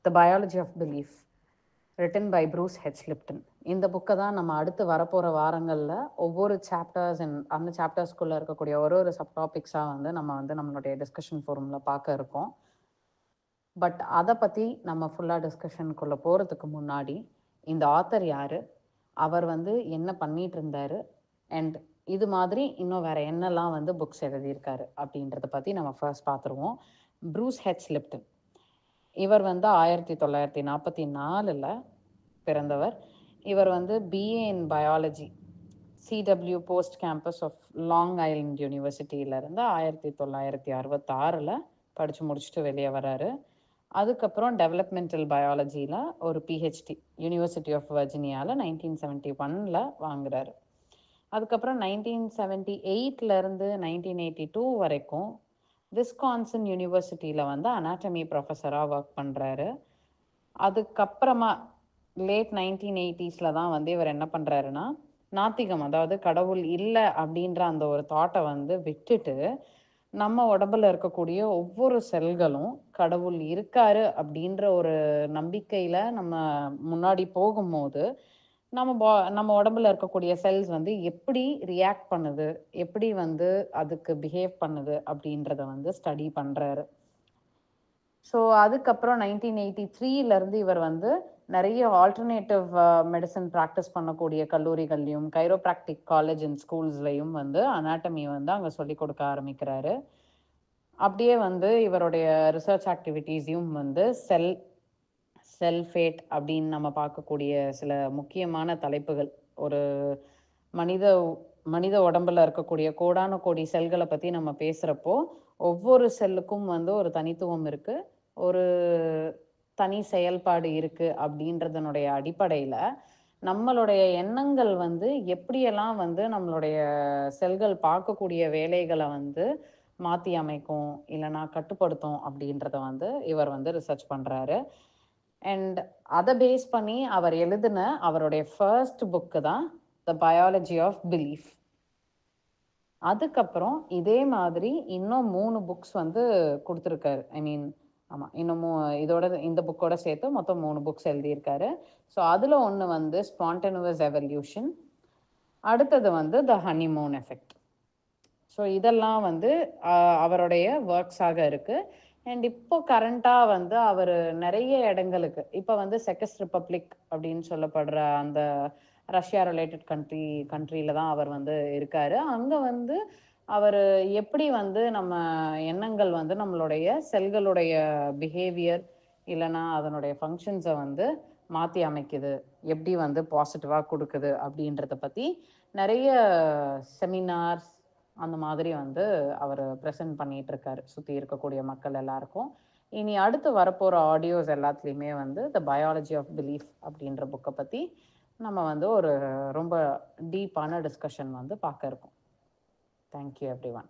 The biology of belief, written by Bruce H Lipton. இந்த புக்கை தான் நம்ம அடுத்து வரப்போகிற வாரங்களில் ஒவ்வொரு சாப்டர்ஸ் அண்ட் அந்த சாப்டர்ஸ்குள்ளே இருக்கக்கூடிய ஒரு ஒரு சப் டாபிக்ஸாக வந்து நம்ம வந்து நம்மளுடைய டிஸ்கஷன் ஃபோரமில் பார்க்க இருக்கோம். பட் அதை பற்றி நம்ம ஃபுல்லாக டிஸ்கஷனுக்குள்ளே போகிறதுக்கு முன்னாடி இந்த ஆத்தர் யார், அவர் வந்து என்ன பண்ணிகிட்டு இருந்தார், அண்ட் இது மாதிரி இன்னும் வேறு என்னெல்லாம் வந்து புக்ஸ் எழுதியிருக்காரு அப்படின்றத பற்றி நம்ம ஃபர்ஸ்ட் பார்த்துருவோம். ப்ரூஸ் ஹெச் லிப்டன் இவர் வந்து 1944 பிறந்தவர். இவர் வந்து BA in biology CW Post campus of Long Island யூனிவர்சிட்டியிலேருந்து 1966 படித்து முடிச்சுட்டு வெளியே வராரு. அதுக்கப்புறம் டெவலப்மெண்டல் பயாலஜியில் ஒரு பிஹெச்டி யூனிவர்சிட்டி ஆஃப் வர்ஜினியாவில் 1971 வாங்குறாரு. அதுக்கப்புறம் 1978 1982 வரைக்கும் விஸ்கான்சன் யூனிவர்சிட்டியில் வந்து அனாட்டமி ப்ரொஃபஸராக ஒர்க் பண்ணுறாரு. அதுக்கப்புறமா லேட் 1980s தான் வந்து இவர் என்ன பண்ணுறாருன்னா, நாத்திகம், அதாவது கடவுள் இல்லை அப்படின்ற அந்த ஒரு தாட்டை வந்து விட்டுட்டு நம்ம உடம்புல இருக்கக்கூடிய ஒவ்வொரு செல்களும் கடவுள் இருக்காரு அப்படின்ற ஒரு நம்பிக்கையில் நம்ம முன்னாடி போகும்போது நம்ம உடம்புல இருக்கக்கூடிய செல்ஸ் வந்து எப்படி ரியாக்ட் பண்ணுது, எப்படி வந்து அதுக்கு பிஹேவ் பண்ணுது அப்படின்றத வந்து ஸ்டடி பண்ணுறாரு. ஸோ அதுக்கப்புறம் 1983 இவர் வந்து நிறைய ஆல்டர்னேட்டிவ் மெடிசன் ப்ராக்டிஸ் பண்ணக்கூடிய கல்லூரிகள்லையும் கைரோப்ராக்டிக் காலேஜ் அண்ட் ஸ்கூல்ஸ்லையும் வந்து அனாட்டமி வந்து அங்கே சொல்லி கொடுக்க ஆரம்பிக்கிறாரு. அப்படியே வந்து இவருடைய ரிசர்ச் ஆக்டிவிட்டீஸையும் வந்து செல்ஃபேட் அப்படின்னு நம்ம பார்க்கக்கூடிய சில முக்கியமான தலைப்புகள், ஒரு மனித உடம்புல இருக்கக்கூடிய கோடான கோடி செல்களை பற்றி நம்ம பேசுகிறப்போ ஒவ்வொரு செல்லுக்கும் வந்து ஒரு தனித்துவம் இருக்குது, ஒரு தனி செயல்பாடு இருக்குது அப்படின்றதனுடைய அடிப்படையில் நம்மளுடைய எண்ணங்கள் வந்து எப்படியெல்லாம் வந்து நம்மளுடைய செல்கள் பார்க்கக்கூடிய வேலைகளை வந்து மாற்றி அமைக்கும் இல்லைனா கட்டுப்படுத்தும் அப்படின்றத வந்து இவர் வந்து ரிசர்ச் பண்ணுறாரு. அண்ட் அதை பேஸ் பண்ணி அவர் எழுதின அவருடைய ஃபர்ஸ்ட் புக்கு தான் த பயாலஜி ஆஃப் பிலீஃப். அதுக்கப்புறம் இதே மாதிரி இன்னும் 3 புக்ஸ் வந்து கொடுத்துருக்காரு. ஆமாம், இன்னமும் இந்த புக்கோட சேர்த்து மொத்தம் 3 புக்ஸ் எழுதியிருக்காரு. ஸோ அதில் ஒன்று வந்து ஸ்பான்டேனியஸ் எவல்யூஷன், அடுத்தது வந்து த ஹனிமூன் எஃபெக்ட். ஸோ இதெல்லாம் வந்து அவருடைய ஒர்க்ஸாக இருக்குது. அண்ட் இப்போ கரண்ட்டாக வந்து அவர் நிறைய இடங்களுக்கு, இப்போ வந்து செகண்ட் ரிப்பப்ளிக் அப்படின்னு சொல்லப்படுற அந்த ரஷ்யா ரிலேட்டட் கண்ட்ரியில் தான் அவர் வந்து இருக்கார். அங்கே வந்து அவர் எப்படி வந்து நம்ம எண்ணங்கள் வந்து நம்மளுடைய செல்களுடைய பிஹேவியர் இல்லைனா அதனுடைய ஃபங்க்ஷன்ஸை வந்து மாற்றி அமைக்குது, எப்படி வந்து பாசிட்டிவாக கொடுக்குது அப்படின்றத பற்றி நிறைய செமினார்ஸ் அந்த மாதிரி வந்து அவர் ப்ரெசென்ட் பண்ணிகிட்டு இருக்காரு சுற்றி இருக்கக்கூடிய மக்கள் எல்லாருக்கும். இனி அடுத்து வரப்போகிற ஆடியோஸ் எல்லாத்துலேயுமே வந்து த பயாலஜி ஆஃப் பிலீஃப் அப்படின்ற புக்கை பற்றி நம்ம வந்து ஒரு ரொம்ப டீப்பான டிஸ்கஷன் வந்து பார்க்க இருக்கோம். Thank you everyone.